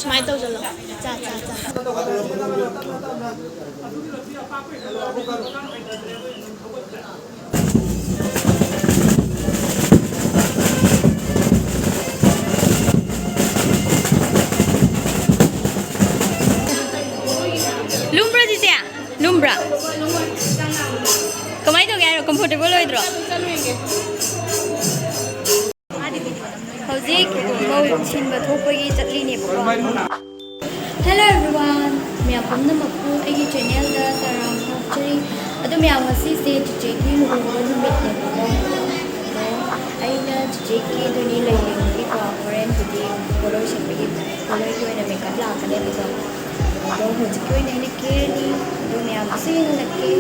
Smile to jalo. Cha cha cha. Lumbra di tia. Lumbra. Kamay to kaya comfortable loy dro. Howzik MOU THINBA CHATPA Kebada. Hello everyone. Mayapamna mapu agi channel da taram hapchari. Ado mayawasi se CHICHE ki LUHONGBA NUMIT ne ko. Aina CHICHE ki duni layeng ki ko foreign pudi polo shapigi polo ko ina makeup la kane ko. Ado hojik ko ina ke ni ado mayawasi na ke.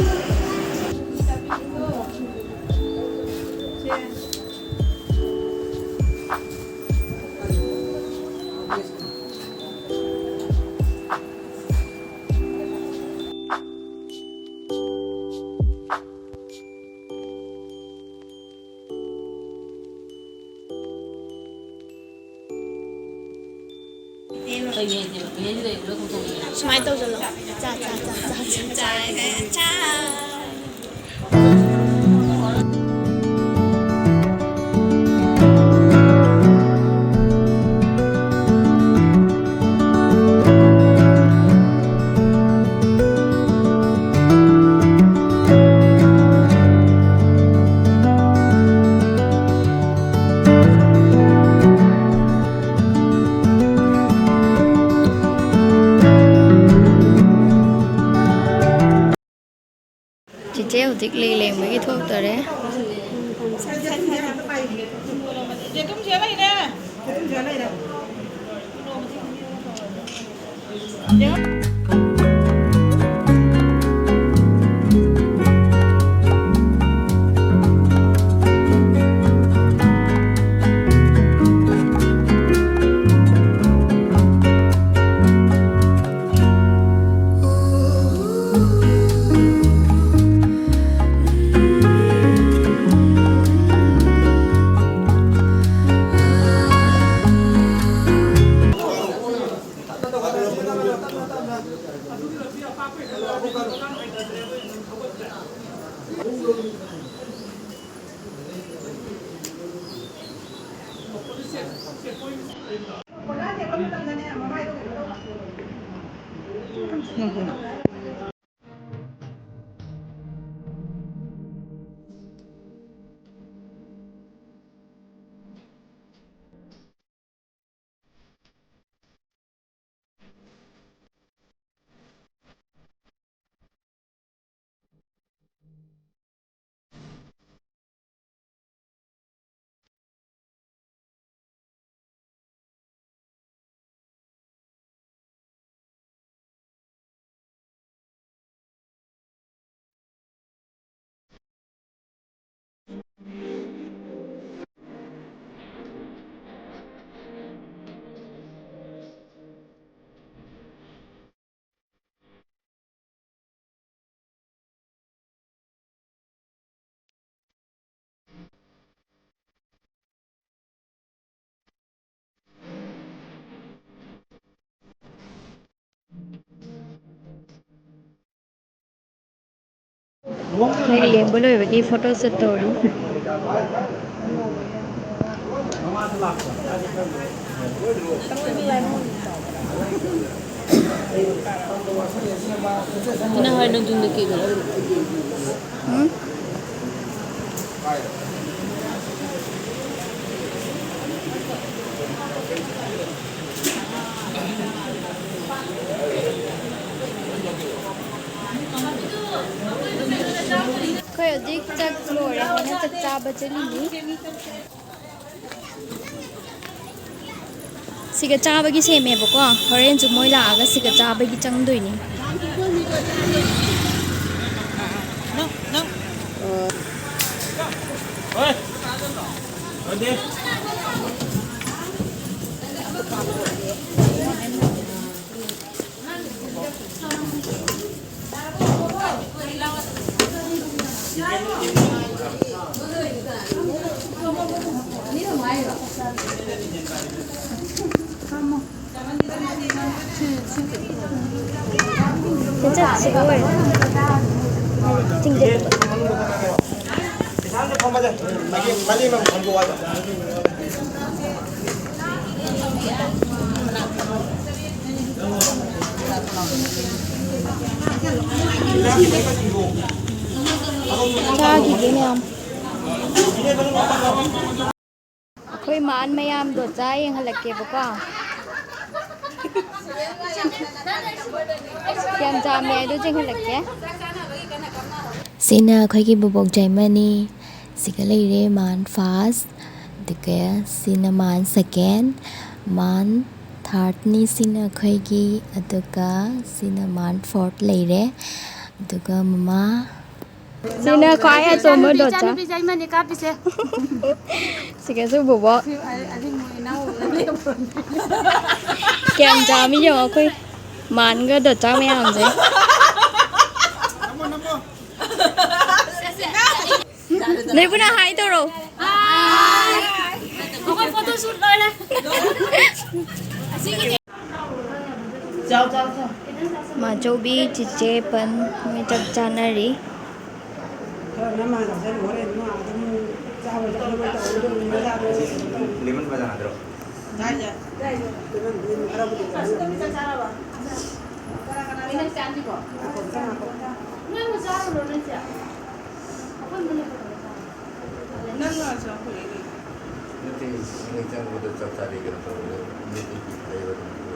Smile to jalo. Cha cha cha cha cha cha. CHICHE hojik leng mấy cái thuốc rồi đấy. Yang boleh bagi foto story. Ina hari nung jumpa kita. Kaya dik tak floor ya, mana tak caba celi. Siga caba gi se me boko, horen ju moi la aga siga caba gi chang doi ni. No, no. Oi. Ode. 진짜 지금을 찡찡 자기 그냥 거의 만 매암도 짜잉 할게 볼까 양 자매도 찡 할게 Sina khoi ki bubok Germany sigalire man first dike sina man second man third ni sina khoi ki aduga sina man fourth leire aduga mama sina khoi a to mo do cha Bi Germany ka bi se siga su bubok ali moi nau kem ja mi yo khoi man ga do cha me am je Này bữa nào hai tôi rồi. có photo shoot rồi này Mà châu bi chỉ chế pen mới chặt chắn này đi. Lemon ba jangan terus. Nanti ini jangan udah cari gitu kalau ini flavor itu.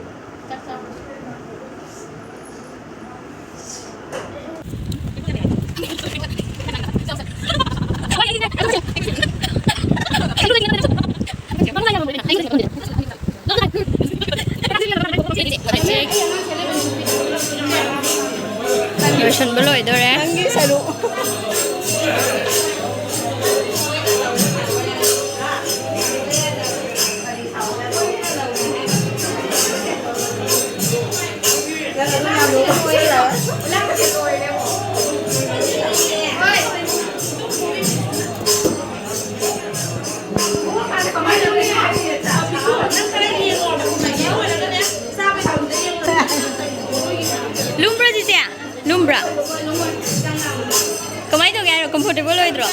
Version beloi đó đấy. Lumbra gì thế? Lumbra. Kamay to kaya comfortable loy dro.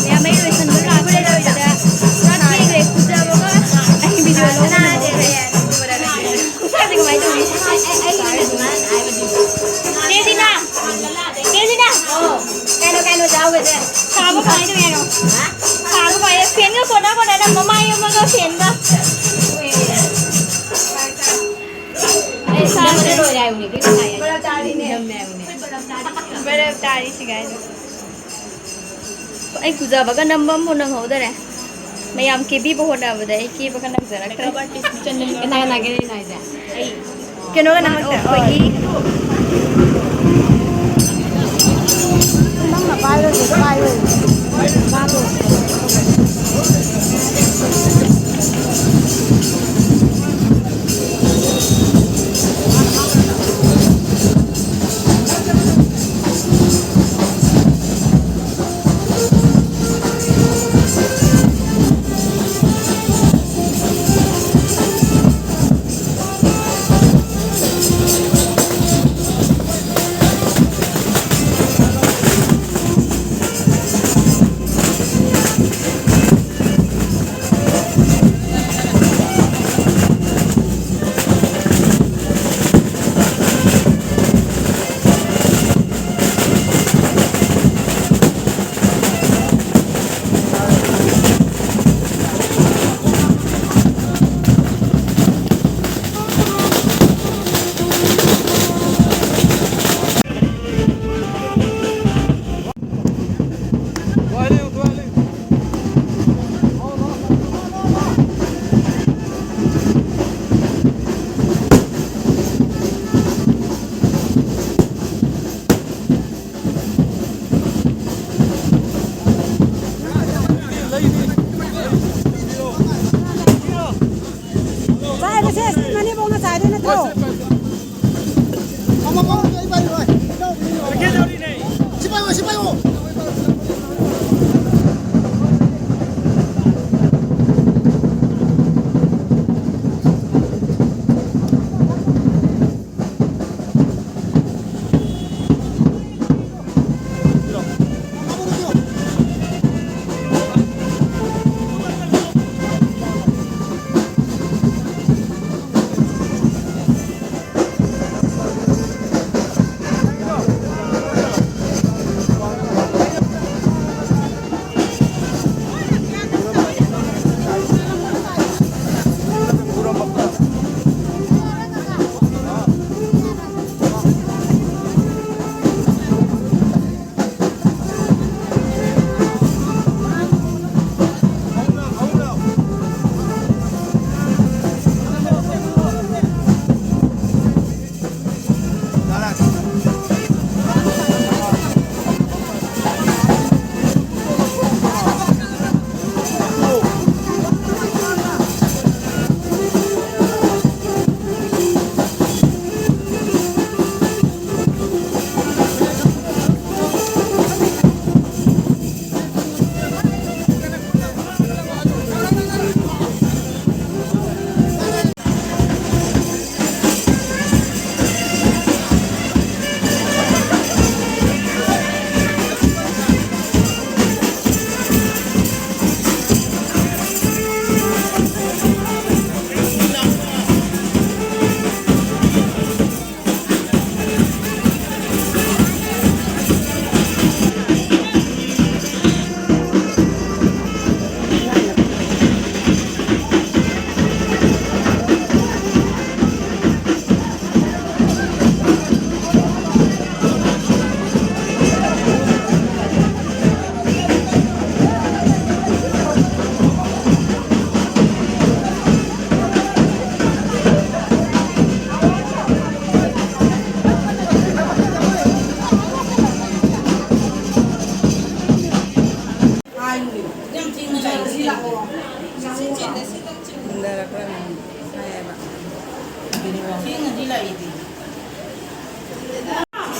Mẹ mấy người sân ra đây rồi đó. Ra đi về khu chơi bố anh video lâu na để về. Sao thì kamay to đi? Đi đi na. Đi đi na. Cái nó cháu về đây. Sao có phải đâu rồi? Hả? Sao có phải phiền cái con đó mà may mà có phiền cơ. Sao mà đổi lại một cái này? Bây giờ ta đi nè. Bây giờ ta đi xí cái đó. Anh cứ giờ bà cái number một nâng hậu đây này. Mày làm cái bi bộ hồn nào vậy đấy? Cái bà cái nâng giờ cái cái này cái nó cái nâng hậu vậy đi. bay rồi ba rồi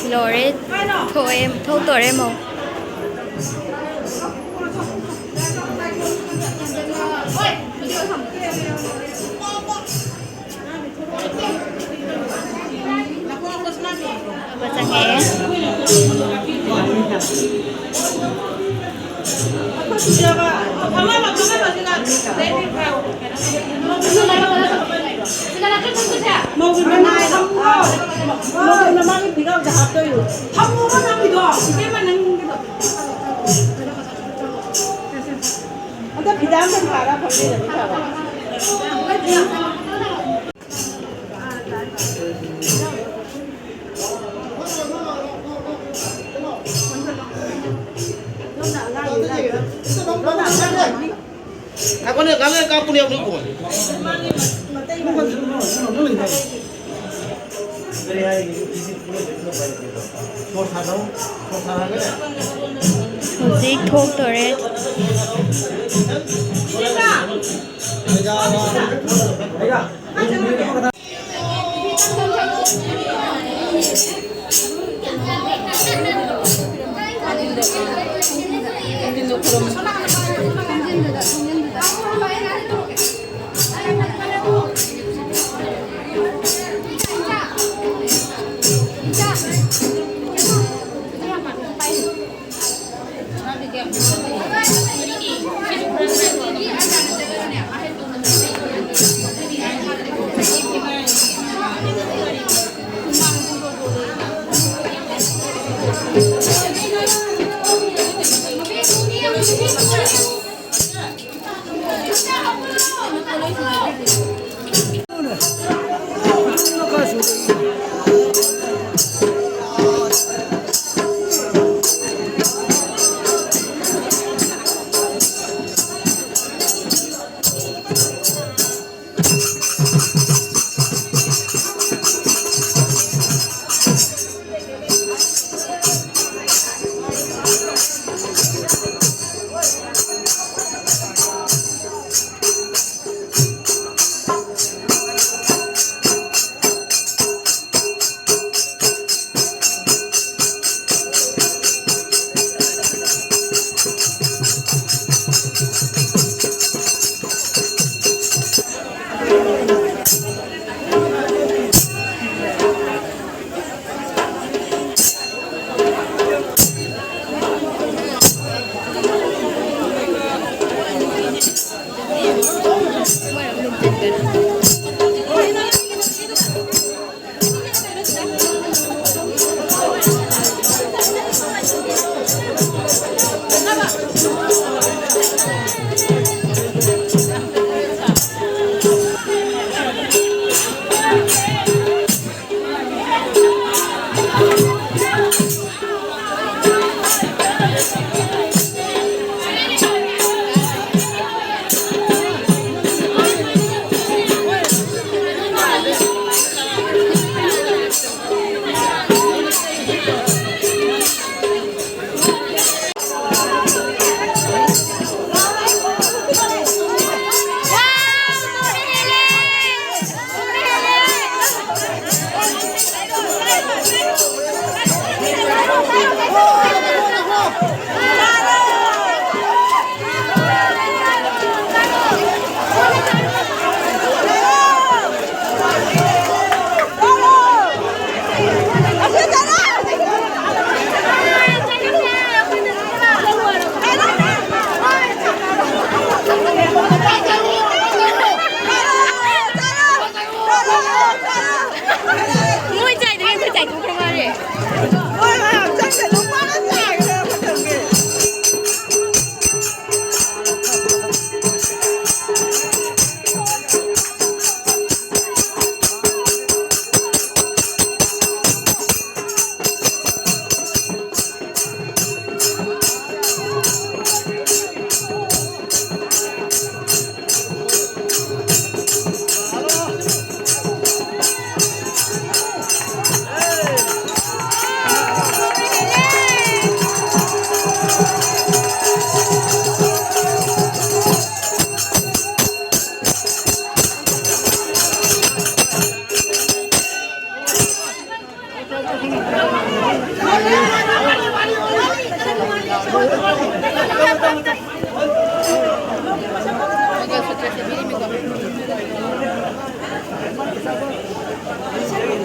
Lore thôi em thôi tụi em không baca nghe Aku ni kami kampung dia dulu. Music thok tore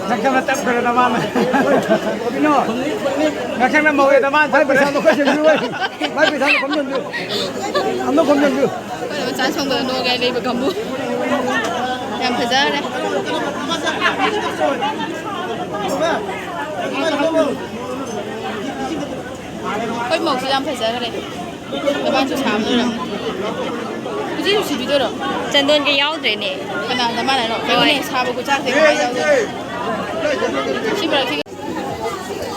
Ngakang natap ke teman. Bino. Ngakang nak bawa teman. Mai bersama kau sendiri. Mai bersama kau sendiri. Amo kau sendiri. Kalau macam song betul gaya ni bergambu. Yang besar deh. Kau mau sih yang besar deh. Teman tu sama tu lah. Kau jadi si bido loh. Cendon ke yau deh ni. Kena teman lah. Kau ni sama kau cakap kau mai jauh. Si berarti.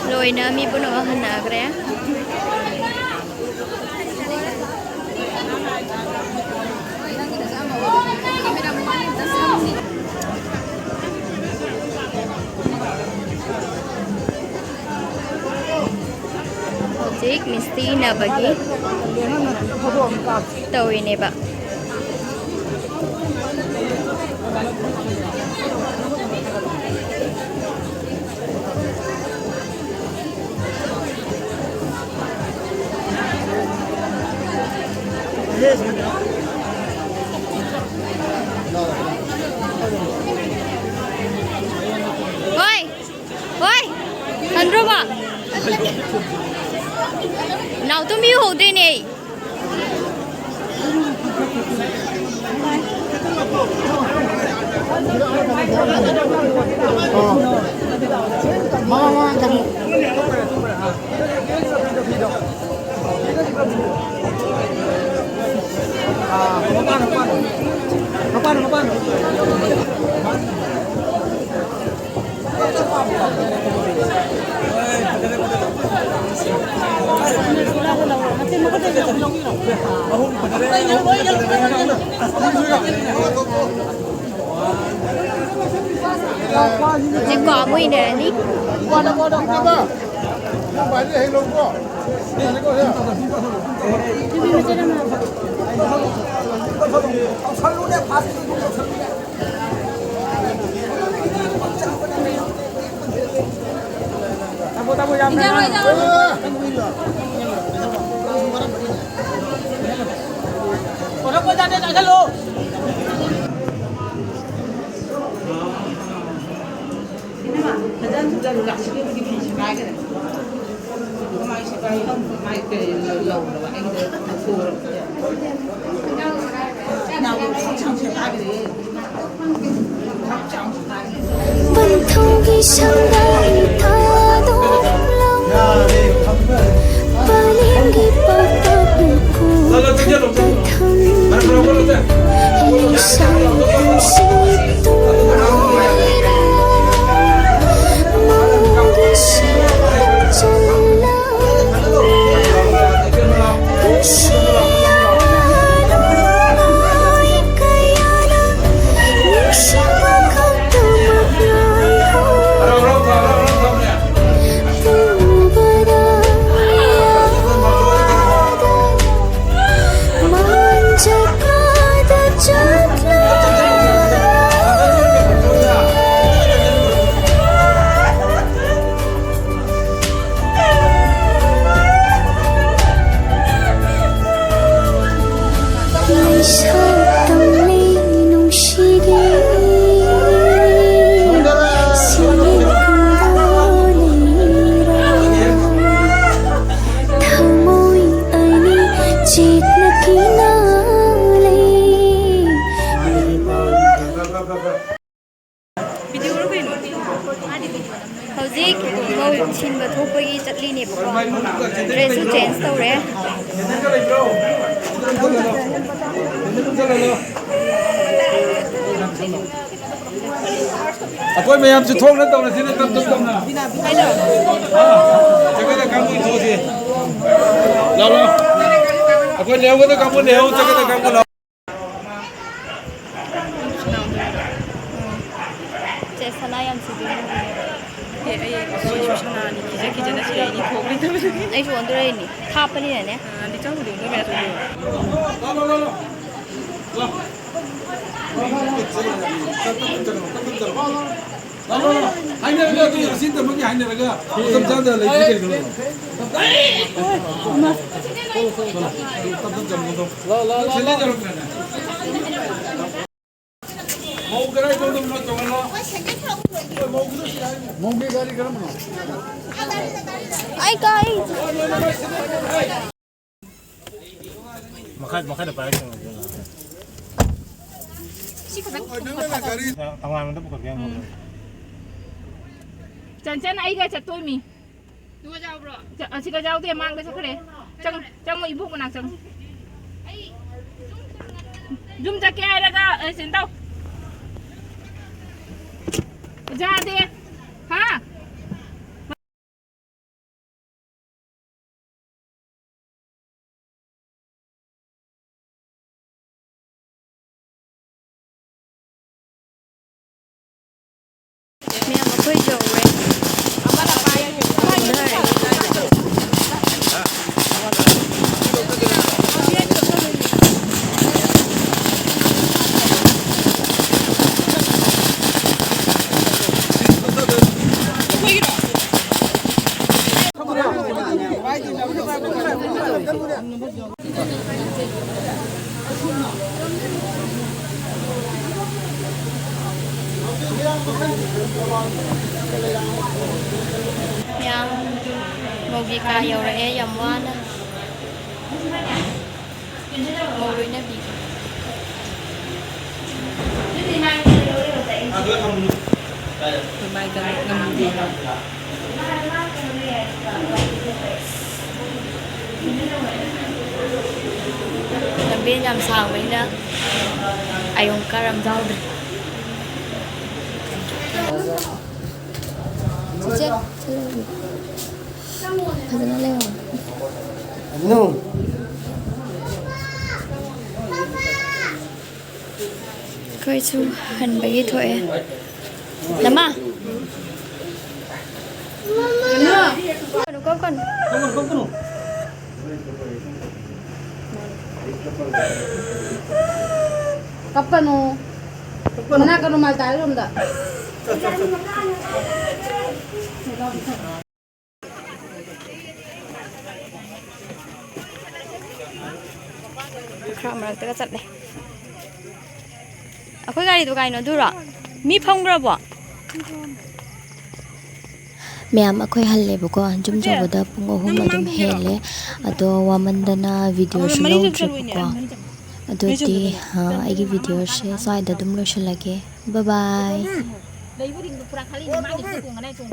Loina mi puno hana kare. Cik mesti na bagi tahu ini pak. Oi, oi, Andrew pak. Nào tôi miêu hồ đây này. Chỉ có mùi này đi. Vẫn không ghi sâu đáy tha đông lòng và liên ghi bao ta buồn khổ ta thân lý sang em sinh tung ai ra mong ghi sâu chân lao cứ xin Hojik MOU THINBA CHATPA chatli ni bako. Dress change tawre. Aku memang cuci nak tahu nasi nak tam na. Jaga dah kamu itu sih. Lalu, aku nyawa tu kamu nyawa jaga dah kamu lalu. Sana yang sih. Ai chuan tu đây ni, tháp cái này nè. Đi cháu đường cái mẹ thôi. 하이네가 또 야신도 먹이 하이네가 좀 잔다 레지게 그러. mau cái đây tôi nó cho nó mau cái gari cái nó Ay, guys! Makanya dapat aja. Tangan itu bukan yang Chân ấy cái chặt tôi mì. Chỉ có rau thì mang cái sao cái Chân chân một ibu con nào chân. Zoom cho kia ra cái xin đâu. Ra đi. Ha. Mẹ mà quay dầu rồi. Yang mau gika dầu rồi dầm qua nè. Mau rồi nè bị. Làm bên làm sao vậy đó? Ai không có làm rau được. CHICHE 하잖아 레오 No. Coi chú hình bagi thôi. Lama. Con. Kapan no? Mana kan rumah tadi rum dah. Kram ra tới chặt đây. Aku gari tu kai no dura. Mi phong ra bo. ꯃꯌꯥꯝ ꯑꯩꯈꯣꯏ ꯍꯜꯂꯦꯕꯀꯣ ꯌꯨꯝ ꯆꯠꯄꯗ ꯄꯨꯡ 3 ꯑꯗꯨꯝ ꯍꯦꯜꯂꯦ ꯑꯗꯣ ꯋꯥꯃꯟꯗꯅ ꯚꯤꯗꯤꯑꯣꯁꯨ ꯂꯧꯗ꯭ꯔꯦꯕꯀꯣ ꯑꯗꯨꯗꯤ ꯑꯩꯒꯤ ꯚꯤꯗꯤꯑꯣꯁꯦ ꯁ꯭ꯋꯥꯏꯗ ꯑꯗꯨꯝ ꯂꯣꯏꯁꯤꯜꯂꯒꯦ ꯕꯥꯏ ꯕꯥꯏ